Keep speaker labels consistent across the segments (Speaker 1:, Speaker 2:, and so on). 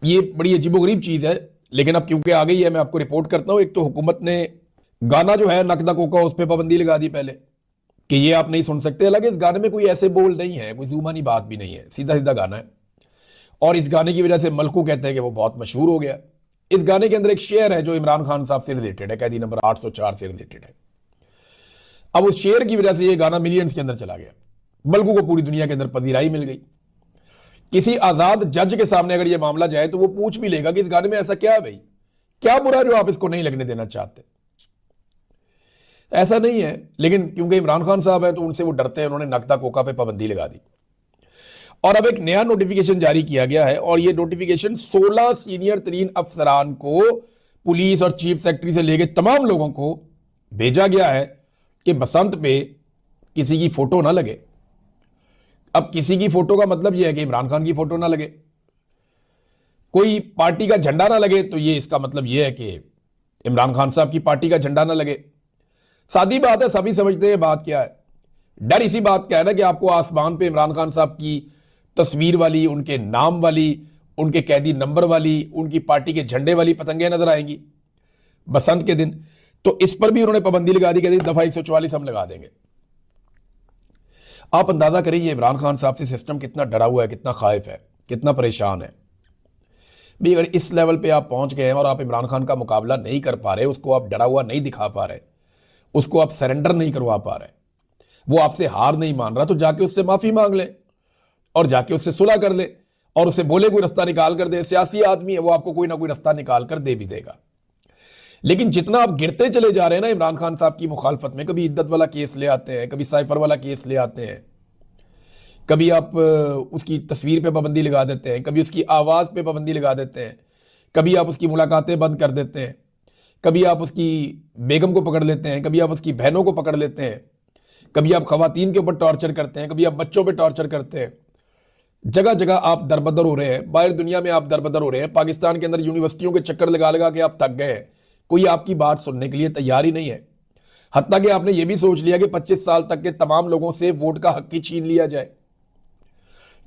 Speaker 1: ये बड़ी अजीबोगरीब चीज है, लेकिन अब क्योंकि आ गई है मैं आपको रिपोर्ट करता हूं। एक तो हुकूमत ने गाना जो है नकदा कोका उस पर पाबंदी लगा दी पहले कि ये आप नहीं सुन सकते। हालांकि इस गाने में कोई ऐसे बोल नहीं है, कोई जुबानी बात भी नहीं है, सीधा सीधा गाना है। और इस गाने की वजह से मलकू कहते हैं कि वो बहुत मशहूर हो गया। इस गाने के अंदर एक शेर है जो इमरान खान साहब से रिलेटेड है, कैदी नंबर 804 से रिलेटेड है। अब उस शेर की वजह से ये गाना मिलियंस के अंदर चला गया, मलकू को पूरी दुनिया के अंदर पजीराई मिल गई। किसी आजाद जज के सामने अगर ये मामला जाए तो वो पूछ भी लेगा कि इस गाने में ऐसा क्या है भाई, क्या बुरा है जो आप इसको नहीं लगने देना चाहते। ऐसा नहीं है, लेकिन क्योंकि इमरान खान साहब है तो उनसे वो डरते हैं, उन्होंने नकदा कोका पे पाबंदी लगा दी। और अब एक नया नोटिफिकेशन जारी किया गया है, और ये नोटिफिकेशन 16 सीनियर तरीन अफसरान को, पुलिस और चीफ सेक्रेटरी से लेकर तमाम लोगों को भेजा गया है कि बसंत पे किसी की फोटो ना लगे। अब किसी की फोटो का मतलब यह है कि इमरान खान की फोटो ना लगे, कोई पार्टी का झंडा ना लगे, तो ये इसका मतलब यह है कि इमरान खान साहब की पार्टी का झंडा ना लगे। सादी बात है, सभी समझते हैं बात क्या है। डर इसी बात का है ना कि आपको आसमान पे इमरान खान साहब की तस्वीर वाली, उनके नाम वाली, उनके कैदी नंबर वाली, उनकी पार्टी के झंडे वाली पतंगें नजर आएंगी बसंत के दिन। तो इस पर भी उन्होंने पाबंदी लगा दी, कहती दफा 144 हम लगा देंगे। आप अंदाजा करिए इमरान खान साहब से सिस्टम कितना डरा हुआ है, कितना खाइफ है, कितना परेशान है भी। अगर इस लेवल पे आप पहुंच गए हैं और आप इमरान खान का मुकाबला नहीं कर पा रहे, उसको आप डरा हुआ नहीं दिखा पा रहे, उसको आप सरेंडर नहीं करवा पा रहे, वो आपसे हार नहीं मान रहा, तो जाके उससे माफी मांग ले और जाके उससे सुलह कर ले और उसे बोले कोई रास्ता निकाल कर दे। सियासी आदमी है, वो आपको कोई ना कोई रास्ता निकाल कर दे भी देगा। लेकिन जितना आप गिरते चले जा रहे हैं ना इमरान खान साहब की मुखालफत में, कभी इद्दत वाला केस ले आते हैं, कभी साइफर वाला केस ले आते हैं, कभी आप उसकी तस्वीर पे पाबंदी लगा देते हैं, कभी उसकी आवाज़ पे पाबंदी लगा देते हैं, कभी आप उसकी मुलाकातें बंद कर देते हैं, कभी आप उसकी बेगम को पकड़ लेते हैं, कभी आप उसकी बहनों को पकड़ लेते हैं, कभी आप खवातीन के ऊपर टॉर्चर करते हैं, कभी आप बच्चों पे टॉर्चर करते हैं। जगह जगह आप दरबदर हो रहे हैं, बाहर दुनिया में आप दरबदर हो रहे हैं। पाकिस्तान के अंदर यूनिवर्सिटियों के चक्कर लगा लगा के आप थक गए हैं, कोई आपकी बात सुनने के लिए तैयार ही नहीं है। हत्ता कि आपने ये भी सोच लिया कि 25 साल तक के तमाम लोगों से वोट का हक ही छीन लिया जाए।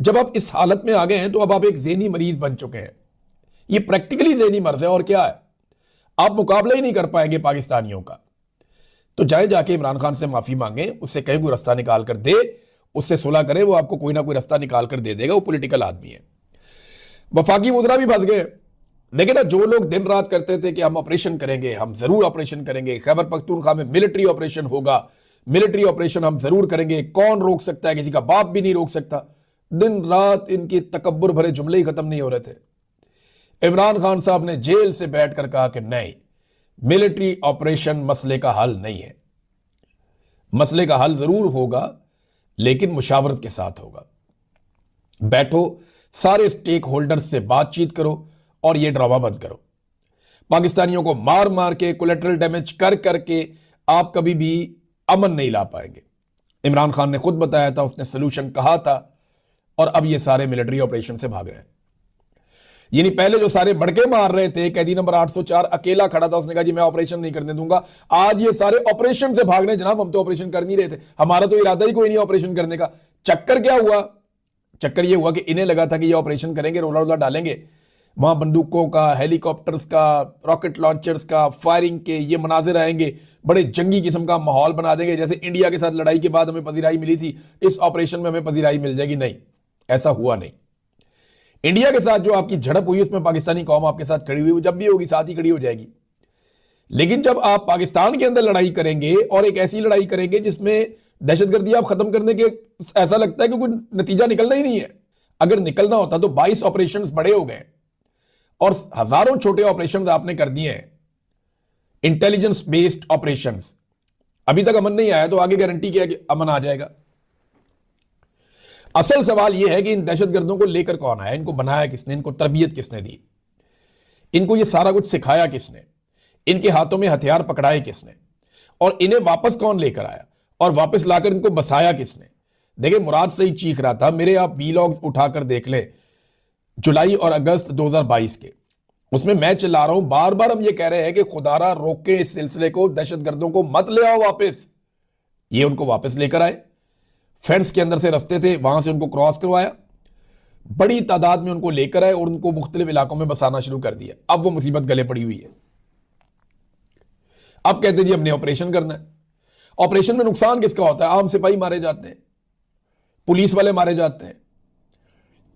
Speaker 1: जब आप इस हालत में आ गए हैं तो अब आप एक ज़हनी मरीज बन चुके हैं। ये प्रैक्टिकली ज़हनी मर्ज है, और क्या है, आप मुकाबला ही नहीं कर पाएंगे पाकिस्तानियों का। तो जाए जाके इमरान खान से माफी मांगे, उससे कहीं कोई रास्ता निकाल कर दे, उससे सुलह करे, वो आपको कोई ना कोई रास्ता निकाल कर दे देगा। वो पॉलिटिकल आदमी है। वफाकी मुद्रा भी फंस गए। देखिए ना, जो लोग दिन रात करते थे कि हम ऑपरेशन करेंगे, हम जरूर ऑपरेशन करेंगे, खैबर पख्तूनख्वा में मिलिट्री ऑपरेशन होगा, मिलिट्री ऑपरेशन हम जरूर करेंगे, कौन रोक सकता है, किसी का बाप भी नहीं रोक सकता। दिन रात इनकी तकब्बुर भरे जुमले ही खत्म नहीं हो रहे थे। इमरान खान साहब ने जेल से बैठकर कहा कि नहीं, मिलिट्री ऑपरेशन मसले का हल नहीं है। मसले का हल जरूर होगा, लेकिन मुशावरत के साथ होगा। बैठो, सारे स्टेक होल्डर्स से बातचीत करो और यह ड्रामा बंद करो। पाकिस्तानियों को मार मार के, कोलेटरल डैमेज कर करके आप कभी भी अमन नहीं ला पाएंगे। इमरान खान ने खुद बताया था, उसने सोल्यूशन कहा था, और अब ये सारे मिलिट्री ऑपरेशन से भाग रहे हैं। यानी पहले जो सारे बड़के मार रहे थे, कैदी नंबर 804 अकेला खड़ा था, उसने कहा जी मैं ऑपरेशन नहीं करने दूंगा। आज ये सारे ऑपरेशन से भाग रहे हैं। जनाब हम तो ऑपरेशन कर नहीं रहे थे, हमारा तो इरादा ही कोई नहीं ऑपरेशन करने का। चक्कर क्या हुआ? चक्कर ये हुआ कि इन्हें लगा था कि ये ऑपरेशन करेंगे, रोला रोला डालेंगे, वहां बंदूकों का, हेलीकॉप्टर्स का, रॉकेट लॉन्चर्स का, फायरिंग के ये मनाजिर आएंगे, बड़े जंगी किस्म का माहौल बना देंगे। जैसे इंडिया के साथ लड़ाई के बाद हमें पजीराई मिली थी, इस ऑपरेशन में हमें पजीराई मिल जाएगी। नहीं, ऐसा हुआ नहीं। इंडिया के साथ जो आपकी झड़प हुई उसमें पाकिस्तानी कौम आपके साथ खड़ी हुई, जब भी होगी साथ ही खड़ी हो जाएगी। लेकिन जब आप पाकिस्तान के अंदर लड़ाई करेंगे और एक ऐसी लड़ाई करेंगे जिसमें दहशतगर्दी आप खत्म करने के, ऐसा लगता है कि कोई नतीजा निकलना ही नहीं है। अगर निकलना होता तो 22 ऑपरेशंस बड़े हो गए और हजारों छोटे ऑपरेशंस आपने कर दिए हैं, इंटेलिजेंस बेस्ड ऑपरेशंस। अभी तक अमन नहीं आया तो आगे गारंटी क्या है कि अमन आ जाएगा? असल सवाल यह है कि इन दहशतगर्दों को लेकर कौन आया, इनको बनाया किसने, इनको तरबियत किसने दी, इनको यह सारा कुछ सिखाया किसने, इनके हाथों में हथियार पकड़ाए किसने, और इन्हें वापस कौन लेकर आया और वापस लाकर इनको बसाया किसने? देखिए, मुराद सही चीख रहा था, मेरे आप वीलॉग्स उठाकर देख ले जुलाई और अगस्त 2022 के, उसमें मैं चिल्ला रहा हूं, बार बार हम ये कह रहे हैं कि खुदारा रोके इस सिलसिले को, दहशतगर्दों को मत ले आओ वापस। ये उनको वापस लेकर आए, फेंस के अंदर से रास्ते थे, वहां से उनको क्रॉस करवाया, बड़ी तादाद में उनको लेकर आए और उनको मुख्तलिफ इलाकों में बसाना शुरू कर दिया। अब वो मुसीबत गले पड़ी हुई है। अब कहते जी हमने ऑपरेशन करना है। ऑपरेशन में नुकसान किसका होता है? आम सिपाही मारे जाते हैं, पुलिस वाले मारे जाते हैं,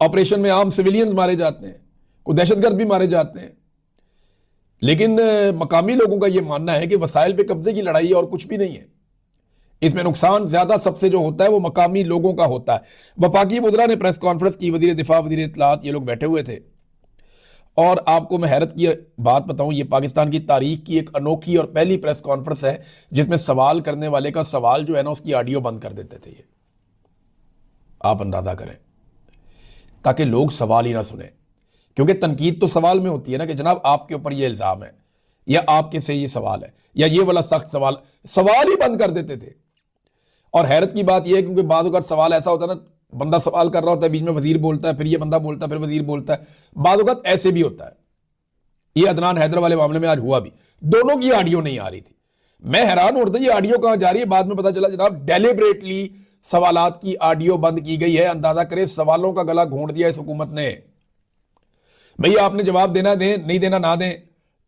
Speaker 1: ऑपरेशन में आम सिविलियंस मारे जाते हैं, कोई दहशतगर्द भी मारे जाते हैं। लेकिन मकामी लोगों का यह मानना है कि वसाइल पे कब्जे की लड़ाई है और कुछ भी नहीं है। इसमें नुकसान ज्यादा सबसे जो होता है वो मकामी लोगों का होता है। वफाकी वज़रा ने प्रेस कॉन्फ्रेंस की, वजीर दिफा, वजीर इत्तलात, ये लोग बैठे हुए थे। और आपको मैं हैरत की बात बताऊं, ये पाकिस्तान की तारीख की एक अनोखी और पहली प्रेस कॉन्फ्रेंस है जिसमें सवाल करने वाले का सवाल जो है ना उसकी ऑडियो बंद कर देते थे। ये आप अंदाजा करें, ताकि लोग सवाल ही ना सुने, क्योंकि तनकीद तो सवाल में होती है ना कि जनाब आपके ऊपर ये इल्जाम है या आपके से ये सवाल है या ये वाला सख्त सवाल, सवाल ही बंद कर देते थे। और हैरत की बात यह है क्योंकि बाद अगर सवाल ऐसा होता है ना, बंदा सवाल कर रहा होता है, बीच में वजीर बोलता है, फिर ये बंदा बोलता है, फिर वजीर बोलता है, बाद वक्त ऐसे भी होता है। ये अदनान हैदर वाले मामले में आज हुआ भी, दोनों की ऑडियो नहीं आ रही थी। मैं हैरान हो रहा था ये ऑडियो कहां जा रही है। बाद में पता चला जनाब डेलिबरेटली सवालात की ऑडियो बंद की गई है। अंदाजा करें सवालों का गला घोंट दिया इस हुकूमत ने। भैया आपने जवाब देना दें, नहीं देना ना दें,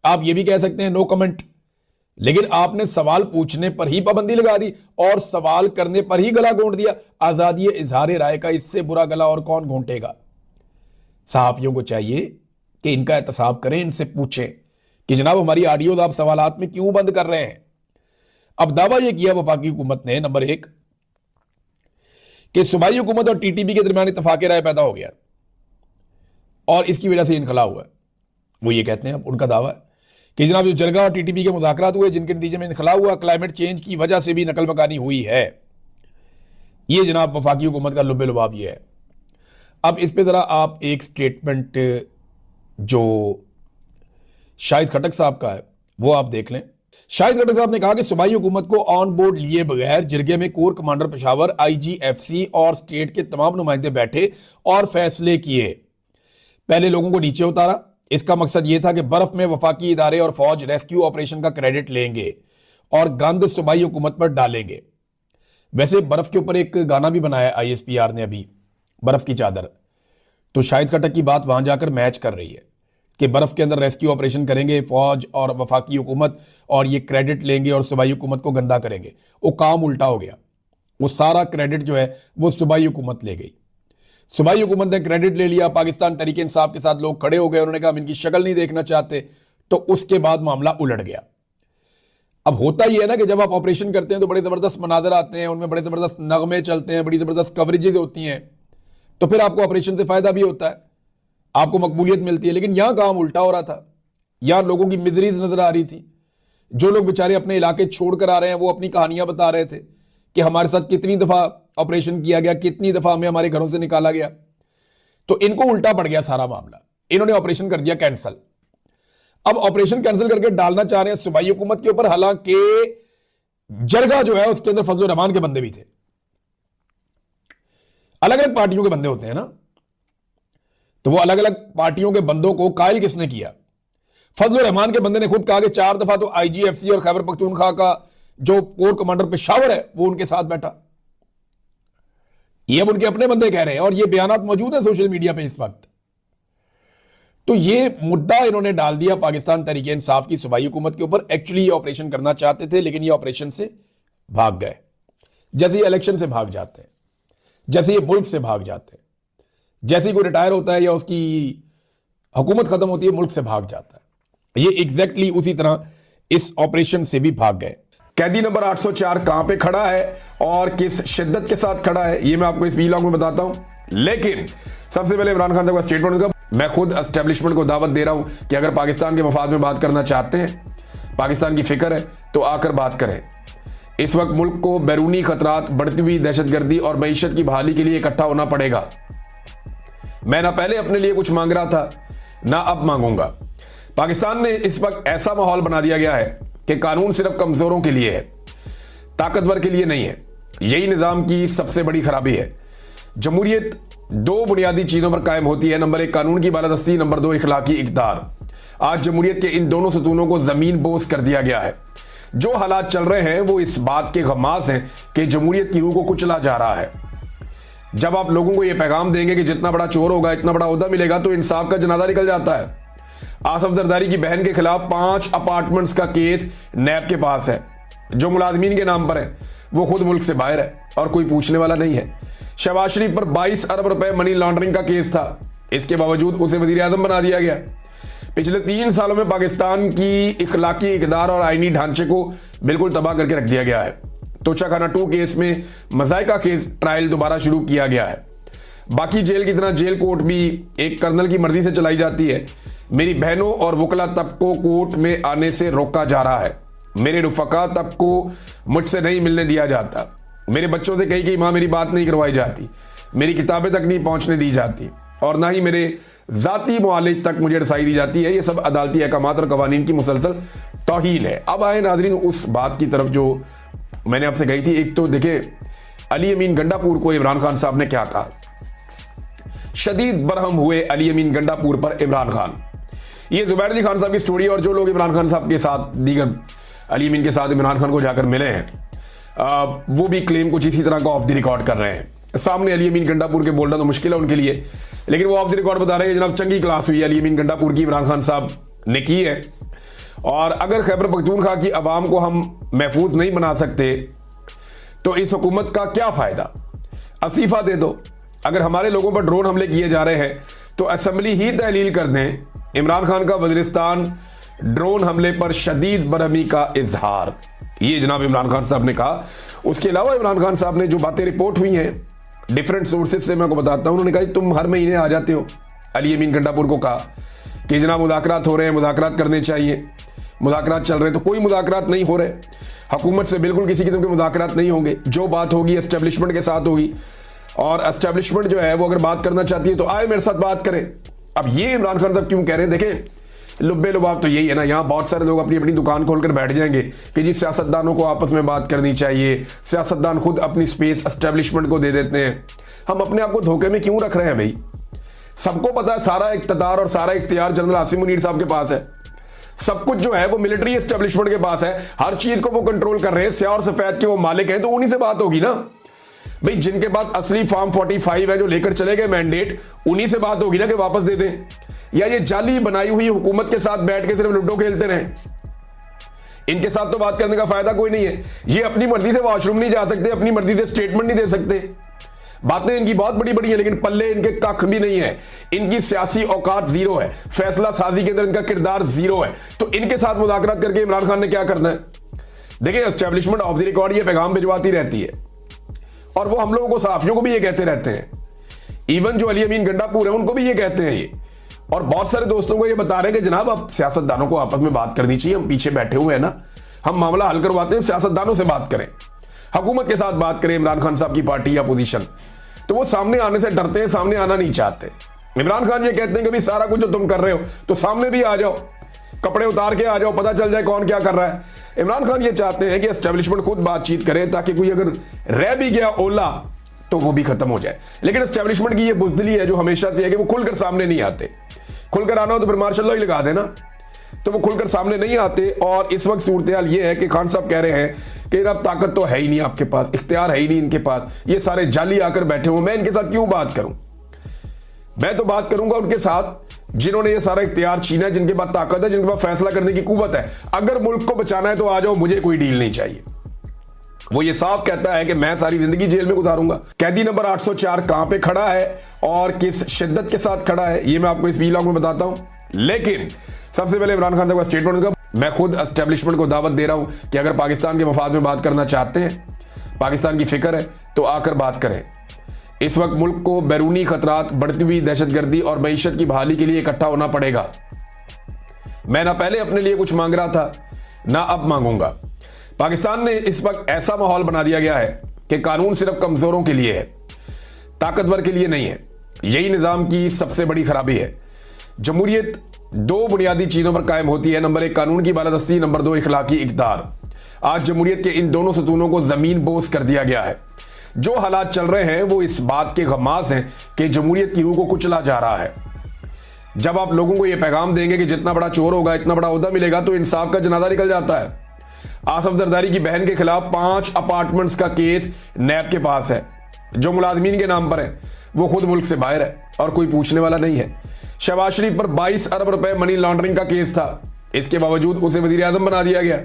Speaker 1: आप ये भी कह सकते हैं नो कमेंट, लेकिन आपने सवाल पूछने पर ही पाबंदी लगा दी और सवाल करने पर ही गला घोंट दिया। आजादी इजहार राय का इससे बुरा गला और कौन घोंटेगा? सहाफियों को चाहिए कि इनका एहतसाब करें, इनसे पूछें कि जनाब हमारी ऑडियो आप सवालात में क्यों बंद कर रहे हैं। अब दावा यह किया वफाकी हुकूमत ने, नंबर 1 कि सूबाई हुकूमत और टीटीपी के दरमियान इत्तफाक राय पैदा हो गया और इसकी वजह से इनखला हुआ है। वो ये कहते हैं, उनका दावा है कि जनाब जो जरगा और टीटीपी के मुज़ाकरात हुए जिनके नतीजे में इनखला हुआ, क्लाइमेट चेंज की वजह से भी नकल मकानी हुई है। ये जनाब वफाकी हुकूमत का लुब्बे लुबाब ये है। अब इस पे जरा आप एक स्टेटमेंट जो शाहिद खटक साहब का है वो आप देख लें। शाहिद खटक साहब ने कहा कि सूबाई हुकूमत को ऑन बोर्ड लिए बगैर जिरगे में कोर कमांडर पेशावर, IGFC और स्टेट के तमाम नुमाइंदे बैठे और फैसले किए। पहले लोगों को नीचे उतारा। इसका मकसद यह था कि बर्फ में वफाकी इदारे और फौज रेस्क्यू ऑपरेशन का क्रेडिट लेंगे और गंद सूबाई हुकूमत पर डालेंगे। वैसे बर्फ के ऊपर एक गाना भी बनाया ISPR ने अभी, बर्फ की चादर। तो शाहिद खटक की बात वहां जाकर मैच कर रही है कि बर्फ के अंदर रेस्क्यू ऑपरेशन करेंगे फौज और वफाकी हुकूमत और ये क्रेडिट लेंगे और सूबाई हुकूमत को गंदा करेंगे। वो काम उल्टा हो गया। वो सारा क्रेडिट जो है वो सूबाई हुकूमत ले गई। सूबाई हुकूमत ने क्रेडिट ले लिया, पाकिस्तान तहरीक इंसाफ के साथ लोग खड़े हो गए, उन्होंने कहा हम इनकी शक्ल नहीं देखना चाहते। तो उसके बाद मामला उलट गया। अब होता ही है ना कि जब आप ऑपरेशन करते हैं तो बड़े जबरदस्त मनाजर आते हैं, उनमें बड़े जबरदस्त नगमे चलते हैं, बड़ी जबरदस्त कवरेजेज होती हैं, तो फिर आपको ऑपरेशन से फायदा भी होता है, आपको मकबूलियत मिलती है। लेकिन यहां काम उल्टा हो रहा था। यहां लोगों की मिजरीज नजर आ रही थी। जो लोग बेचारे अपने इलाके छोड़कर आ रहे हैं वो अपनी कहानियां बता रहे थे कि हमारे साथ कितनी दफा ऑपरेशन किया गया, कितनी दफा हमें हमारे घरों से निकाला गया। तो इनको उल्टा पड़ गया सारा मामला। इन्होंने ऑपरेशन कर दिया कैंसिल। अब ऑपरेशन कैंसिल करके डालना चाह रहे हैं सूबाई हुकूमत के ऊपर, हालांकि जरगा जो है उसके अंदर फजल रहमान के बंदे भी थे। अलग अलग पार्टियों के बंदे होते हैं ना, तो वो अलग अलग पार्टियों के बंदों को कायल किसने किया? फजल रहमान के बंदे ने खुद कहा कि 4 दफा तो IGFC और खैबर पख्तूनख्वा का जो कोर कमांडर पेशावर है वो उनके साथ बैठा। ये अब उनके अपने बंदे कह रहे हैं और ये बयानात मौजूद है सोशल मीडिया पे इस वक्त। तो ये मुद्दा इन्होंने डाल दिया पाकिस्तान तहरीक इंसाफ की सूबाई हुकूमत के ऊपर। एक्चुअली ये ऑपरेशन करना चाहते थे लेकिन ये ऑपरेशन से भाग गए, जैसे ये इलेक्शन से भाग जाते हैं, जैसे ये मुल्क से भाग जाते हैं, जैसे कोई रिटायर होता है या उसकी हुकूमत खत्म होती है मुल्क से भाग जाता है। ये एग्जैक्टली उसी तरह इस ऑपरेशन से भी भाग गए। कैदी नंबर 804 कहां पे खड़ा है और किस शिद्दत के साथ खड़ा है ये मैं आपको इस वीलॉग में बताता हूं। लेकिन सबसे पहले इमरान खान का स्टेटमेंट का मैं खुद एस्टेब्लिशमेंट को दावत दे रहा हूं कि अगर पाकिस्तान के मफाद में बात करना चाहते हैं, पाकिस्तान की फिक्र है, तो आकर बात करें। इस वक्त मुल्क को बैरूनी खतरात, बढ़ती हुई दहशतगर्दी और मईशत की बहाली के लिए इकट्ठा होना पड़ेगा। मैं ना पहले अपने लिए कुछ मांग रहा था ना अब मांगूंगा। पाकिस्तान ने इस वक्त ऐसा माहौल बना दिया गया है कि कानून सिर्फ कमजोरों के लिए है, ताकतवर के लिए नहीं है। यही निजाम की सबसे बड़ी खराबी है। जमहूरियत 2 बुनियादी चीजों पर कायम होती है। नंबर 1 कानून की बालादस्ती, नंबर 2 इखलाकी इक़्तिदार। आज जमहूरियत के इन दोनों सतूनों को जमीन बोस कर दिया गया है। जो हालात चल रहे हैं वो इस बात के गमास हैं कि जमहूरियत की रूह को कुचला जा रहा है। जब आप लोगों को यह पैगाम देंगे कि जितना बड़ा चोर होगा इतना बड़ा ओहदा मिलेगा, तो इंसाफ का जनाजा निकल जाता है। आसफ जरदारी की बहन के खिलाफ 5 अपार्टमेंट्स का केस नैब के पास है, जो मुलाजमीन के नाम पर है। वो खुद मुल्क से बाहर है और कोई पूछने वाला नहीं है। शहबाज शरीफ पर 22 अरब रुपए मनी लॉन्ड्रिंग का केस था, इसके बावजूद उसे वजीर आजम बना दिया गया। पिछले 3 सालों में पाकिस्तान की इखलाकी इकदार और आईनी ढांचे को बिल्कुल तबाह करके रख दिया गया है। तोशाखाना 2 केस में मजाइका केस ट्रायल दोबारा शुरू किया गया है। बाकी जेल की तरह जेल कोर्ट भी एक कर्नल की मर्जी से चलाई जाती है। मेरी बहनों और वकला तबको कोर्ट में आने से रोका जा रहा है। मेरे रुफका तबको मुझसे नहीं मिलने दिया जाता। मेरे बच्चों से कही कि माँ मेरी बात नहीं करवाई जाती, मेरी किताबें तक नहीं पहुंचने दी जाती, और ना ही मेरे जाती मुआलिज तक मुझे रसाई दी जाती है। ये सब अदालती अहकामात और कवानीन की मुसलसल तौहीन है। अब आए नाजरीन उस बात की तरफ जो मैंने आपसे कही थी। एक तो देखे अली अमीन गंडापुर को इमरान खान साहब ने क्या कहा। शदीद बरहम हुए अली अमीन गंडापुर पर इमरान खान। ये जुबैर अली खान साहब की स्टोरी, और जो लोग इमरान खान साहब के साथ दीगर अली अमीन के साथ इमरान खान को जाकर मिले हैं वो भी क्लेम कुछ इसी तरह का ऑफ द रिकॉर्ड कर रहे हैं। सामने अली अमीन गंडापुर के बोलना तो मुश्किल है उनके लिए, लेकिन वो ऑफ द रिकॉर्ड बता रहे हैं जनाब चंगी क्लास हुई अली अमीन गंडापुर की इमरान खान साहब ने की है। और अगर खैबर पख्तूनख्वा की आवाम को हम महफूज नहीं बना सकते तो इस हुकूमत का क्या फायदा। अस्तीफा दे दो। अगर हमारे लोगों पर ड्रोन हमले किए जा रहे हैं तो असेंबली ही तहलील कर दें। इमरान खान का वज़ीरिस्तान ड्रोन हमले पर शदीद बरहमी का इजहार, ये जनाब इमरान खान साहब ने कहा। उसके अलावा इमरान खान साहब ने जो बातें रिपोर्ट हुई हैं डिफरेंट सोर्सेज से मैं आपको बताता हूं, उन्होंने कहा तुम हर महीने आ जाते हो। अली अमीन गंडापुर को कहा कि जनाब मुज़ाकरात हो रहे हैं, मुज़ाकरात करने चाहिए, मुज़ाकरात चल रहे हैं। तो कोई मुज़ाकरात नहीं हो रहे, हुकूमत से बिल्कुल किसी किस्म के मुज़ाकरात नहीं होंगे। जो बात होगी एस्टेब्लिशमेंट के साथ होगी, और एस्टेब्लिशमेंट जो है वो अगर बात करना चाहती है तो आए मेरे साथ बात करें। अब ये इमरान खान साहब क्यों कह रहे हैं, देखें लुब्बे लुबाब तो यही है ना। यहाँ बहुत सारे लोग अपनी अपनी दुकान खोलकर बैठ जाएंगे कि जी सियासतदानों को आपस में बात करनी चाहिए, सियासतदान खुद अपनी स्पेस एस्टेब्लिशमेंट को दे देते हैं। हम अपने आप को धोखे में क्यों रख रहे हैं भाई। सबको पता है सारा इख्तियार और सारा इख्तियार जनरल आसिम मुनीर साहब के पास है। सब कुछ जो है वो मिलिट्री एस्टेब्लिशमेंट के पास है, हर चीज को वो कंट्रोल कर रहे हैं। स्याह और सफेद के वो मालिक हैं, तो उन्हीं से बात होगी ना भाई। जिनके पास असली फॉर्म 45 है जो लेकर चले गए मैंडेट, उन्हीं से बात होगी ना कि वापस दे दें, या ये जाली बनाई हुई हुकूमत के साथ बैठ के सिर्फ लूडो खेलते रहे। इनके साथ तो बात करने का फायदा कोई नहीं है। ये अपनी मर्जी से वॉशरूम नहीं जा सकते, अपनी मर्जी से स्टेटमेंट नहीं दे सकते। बातें इनकी बहुत बड़ी बड़ी है, लेकिन पल्ले इनके कख भी नहीं है। इनकी सियासी औकात जीरो है, फैसला साजी के अंदर इनका किरदार जीरो है। तो इनके साथ मुज़ाकरात करके इमरान खान ने क्या करना है। देखिए एस्टेब्लिशमेंट ऑफ द रिकॉर्ड ये पैगाम भिजवाती रहती है, और वो हम लोगों को सहाफियों को भी ये कहते रहते हैं। इवन जो अली अमीन गंडापुर है उनको भी ये कहते हैं ये, और बहुत सारे दोस्तों को ये बता रहे हैं कि जनाब अब सियासतदानों को आपस में बात करनी चाहिए, हम पीछे बैठे हुए हैं ना, हम मामला हल करवाते हैं, सियासतदानों से बात करें, हुकूमत के साथ बात करें। इमरान खान साहब की पार्टी या पोजीशन, तो वो सामने आने से डरते हैं, सामने आना नहीं चाहते। इमरान खान ये कहते हैं कि भाई सारा कुछ जो तुम कर रहे हो तो सामने भी आ जाओ, कपड़े उतार के आ जाओ, पता चल जाए कौन क्या कर रहा है। इमरान खान ये चाहते हैं कि एस्टेब्लिशमेंट खुद बातचीत करे, ताकि कोई अगर रह भी गया ओला तो वो भी खत्म हो जाए। लेकिन एस्टेब्लिशमेंट की ये बुज़दिली है जो हमेशा से है कि वो खुलकर सामने नहीं आते। खुलकर आना हो तो फिर मार्शल लॉ ही लगा देना, तो वो खुलकर सामने नहीं आते। और इस वक्त सूरत हाल ये है कि खान साहब कह रहे हैं कि अब ताकत तो है ही नहीं आपके पास, इख्तियार है ही नहीं इनके पास, ये सारे जाली आकर बैठे हुए, मैं इनके साथ क्यों बात करूं। मैं तो बात करूंगा उनके साथ जिन्होंने ये सारा इख्तियार छीना है, जिनके पास ताकत है, जिनके पास फैसला करने की कुव्वत है। अगर मुल्क को बचाना है तो आ जाओ, मुझे कोई डील नहीं चाहिए। वो ये साफ कहता है कि मैं सारी जिंदगी जेल में गुजारूंगा। कैदी नंबर 804 कहां पे खड़ा है और किस शिद्दत के साथ खड़ा है, ये मैं आपको इस वीलॉग में बताता हूं। लेकिन सबसे पहले इमरान खान साहब का स्टेटमेंट का मैं खुद एस्टेब्लिशमेंट को दावत दे रहा हूं कि अगर पाकिस्तान के मफाद में बात करना चाहते हैं, पाकिस्तान की फिक्र है, तो आकर बात करें। इस वक्त मुल्क को बैरूनी खतरात, बढ़ती हुई दहशतगर्दी और मईशत की बहाली के लिए इकट्ठा होना पड़ेगा। मैं ना पहले अपने लिए कुछ मांग रहा था, ना अब मांगूंगा। पाकिस्तान ने इस वक्त ऐसा माहौल बना दिया गया है कि कानून सिर्फ कमजोरों के लिए है, ताकतवर के लिए नहीं है। यही निजाम की सबसे बड़ी खराबी है। जमहूरियत 2 बुनियादी चीजों पर कायम होती है। नंबर 1 कानून की बालादस्ती, नंबर 2 इखलाकी इक़्तिदार। आज जमहूरियत के इन दोनों सतूनों को जमीन बोस कर दिया गया है। जो हालात चल रहे हैं वो इस बात के गमास हैं कि जमहूरियत की रूह को कुचला जा रहा है। जब आप लोगों को यह पैगाम देंगे कि जितना बड़ा चोर होगा इतना बड़ा ओहदा मिलेगा, तो इंसाफ का जनाजा निकल जाता है। आसफ जरदारी की बहन के खिलाफ 5 अपार्टमेंट्स का केस नैब के पास है, जो मुलाजमीन के नाम पर है वो खुद मुल्क से बाहर है और कोई पूछने वाला नहीं है। शहबाज शरीफ पर 22 अरब रुपए मनी लॉन्ड्रिंग का केस था, इसके बावजूद उसे वजीर आजम बना दिया गया।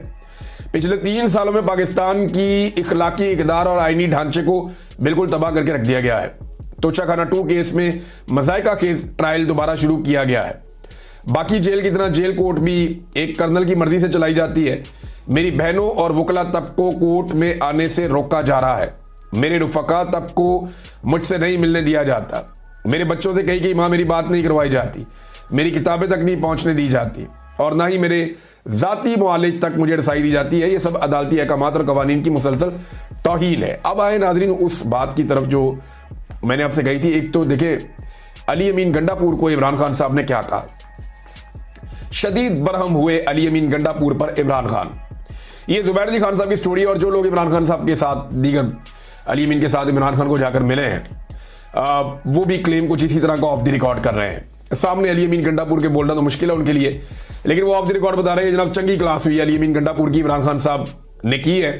Speaker 1: पिछले 3 सालों में पाकिस्तान की इखलाकी इकदार और आईनी ढांचे को बिल्कुल तबाह करके रख दिया गया है। तोशाखाना 2 केस में मजायका केस ट्रायल दोबारा शुरू किया गया है। बाकी जेल की तरह जेल कोर्ट भी एक कर्नल की मर्जी से चलाई जाती है। मेरी बहनों और वकला तबको कोर्ट में आने से रोका जा रहा है। मेरे रुफका तबको मुझसे नहीं मिलने दिया जाता। मेरे बच्चों से कही मां मेरी बात नहीं करवाई जाती। मेरी किताबें तक नहीं पहुंचने दी जाती और ना ही मेरे जाती मुआलिज तक मुझे रसाई दी जाती है। ये सब अदालती अहकामात और कवानीन की मुसलसल तौहीन है। अब आए नाजरीन उस बात की तरफ जो मैंने आपसे कही थी। एक तो देखे अली अमीन गंडापुर को इमरान खान साहब ने क्या कहा। शदीद बरहम हुए अली अमीन गंडापुर पर इमरान खान। ये जुबैर अली खान साहब की स्टोरी और जो लोग इमरान खान साहब के साथ दीगर अली अमीन के साथ इमरान खान को जाकर मिले हैं वो भी क्लेम कुछ इसी तरह का ऑफ द रिकॉर्ड कर रहे हैं। सामने अली अमीन गंडापुर के बोलना तो मुश्किल है उनके लिए, लेकिन वो ऑफ द रिकॉर्ड बता रहे हैं जनाब चंगी क्लास हुई अली अमीन गंडापुर की इमरान खान साहब ने की है।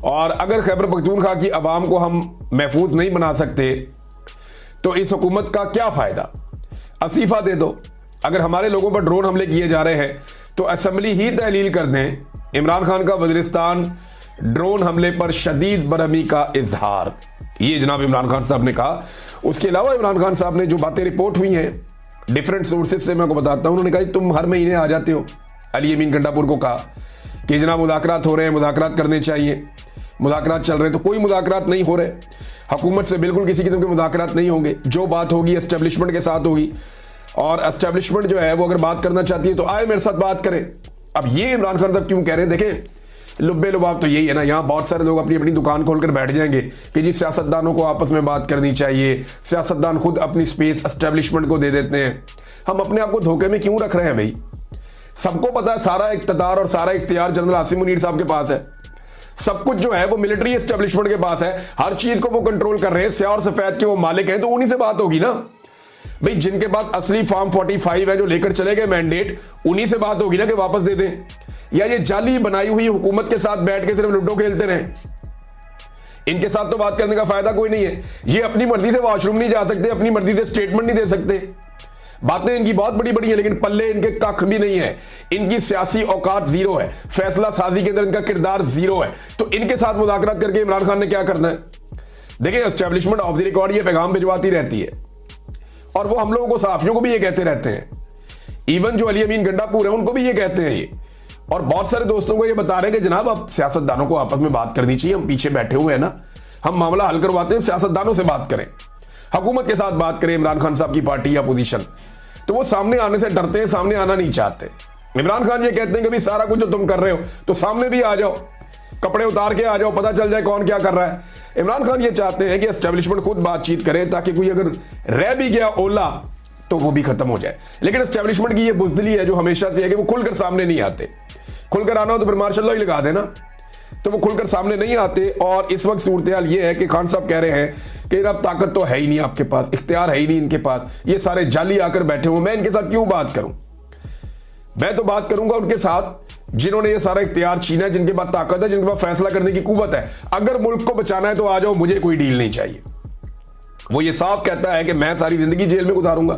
Speaker 1: और अगर खैबर पख्तूनख्वा की आवाम को हम महफूज नहीं बना सकते तो इस हुकूमत का क्या फायदा। अस्तीफा दे दो। अगर हमारे लोगों पर ड्रोन हमले किए जा रहे हैं तो असेंबली ही तहलील कर दें। इमरान खान का वजीरिस्तान ड्रोन हमले पर शदीद बरहमी का इजहार, ये जनाब इमरान खान साहब ने कहा। उसके अलावा इमरान खान साहब ने जो बातें रिपोर्ट हुई हैं डिफरेंट सोर्सेज से मैं आपको बताता हूं, उन्होंने कहा तुम हर महीने आ जाते हो। अली अमीन गंडापुर को कहा कि जनाब मुज़ाकरात हो रहे हैं, मुज़ाकरात करने चाहिए, मुज़ाकरात चल रहे हैं। तो कोई मुज़ाकरात नहीं हो रहे। हुकूमत से बिल्कुल किसी किस्म के मुज़ाकरात नहीं होंगे। जो बात होगी एस्टेब्लिशमेंट के साथ होगी और एस्टेब्लिशमेंट जो है वो अगर बात करना चाहती है तो आए मेरे साथ बात करें। अब ये इमरान खान साहब क्यों कह रहे हैं, देखें लुब्बे लुबाब तो यही है ना। यहाँ बहुत सारे लोग अपनी अपनी दुकान खोलकर बैठ जाएंगे कि जी सियासतदानों को आपस में बात करनी चाहिए, सियासतदान खुद अपनी स्पेस एस्टेब्लिशमेंट को दे देते हैं। हम अपने आप को धोखे में क्यों रख रहे हैं भाई। सबको पता है सारा इख्तियार और सारा इख्तियार जनरल आसिम मुनीर साहब के पास है। सब कुछ जो है वो मिलिट्री एस्टेब्लिशमेंट के पास है। हर चीज को वो कंट्रोल कर रहे हैं। स्याह और सफेद के वो मालिक हैं, तो उन्हीं से बात होगी ना भाई। जिनके पास असली फॉर्म 45 है जो लेकर चले गए मैंडेट, उन्हीं से बात होगी ना कि वापस दे दें। या ये जाली बनाई हुई हुकूमत के साथ बैठ के सिर्फ लूडो खेलते रहे। इनके साथ तो बात करने का फायदा कोई नहीं है। ये अपनी मर्जी से वॉशरूम नहीं जा सकते, अपनी मर्जी से स्टेटमेंट नहीं दे सकते। बातें इनकी बहुत बड़ी बड़ी है लेकिन पल्ले इनके कख भी नहीं है। इनकी सियासी औकात जीरो है, फैसला साजी के अंदर इनका किरदार जीरो है। तो इनके साथ मुज़ाकरात करके इमरान खान ने क्या करना है। देखिए एस्टेब्लिशमेंट ऑफ द रिकॉर्ड ये पैगाम भिजवाती रहती है और वो हम लोगों को सहाफियों को भी ये कहते रहते हैं। इवन जो अली अमीन गंडापुर है उनको भी ये कहते हैं ये, और बहुत सारे दोस्तों को ये बता रहे हैं कि जनाब अब सियासतदानों को आपस में बात करनी चाहिए। हम पीछे बैठे हुए हैं ना, हम मामला हल करवाते हैं, सियासतदानों से बात करें, हुकूमत के साथ बात करें। इमरान खान साहब की पार्टी या पोजीशन, तो वो सामने आने से डरते हैं, सामने आना नहीं चाहते। इमरान खान ये कहते हैं कि भाई सारा कुछ जो तुम कर रहे हो तो सामने भी आ जाओ, कपड़े उतार के आ जाओ, पता चल जाए कौन क्या कर रहा है। इमरान खान ये चाहते हैं कि एस्टेब्लिशमेंट खुद बातचीत करे ताकि कोई अगर रह भी गया ओला तो वो भी खत्म हो जाए। लेकिन एस्टेब्लिशमेंट की ये बुज़दिली है जो हमेशा से है कि वो खुलकर सामने नहीं आते। खुलकर आना हो तो फिर मार्शल लॉ ही लगा देना। तो वो खुलकर सामने नहीं आते। और इस वक्त सूरत हाल ये है कि खान साहब कह रहे हैं कि अब ताकत तो है ही नहीं आपके पास, इख्तियार है ही नहीं इनके पास, ये सारे जाली आकर बैठे हुए, मैं इनके साथ क्यों बात करूं। मैं तो बात करूंगा उनके साथ जिन्होंने ये सारा इख्तियार छीना है, जिनके पास ताकत है, जिनके पास फैसला करने की कुव्वत है। अगर मुल्क को बचाना है तो आ जाओ, मुझे कोई डील नहीं चाहिए। वो ये साफ कहता है कि मैं सारी जिंदगी जेल में गुजारूंगा।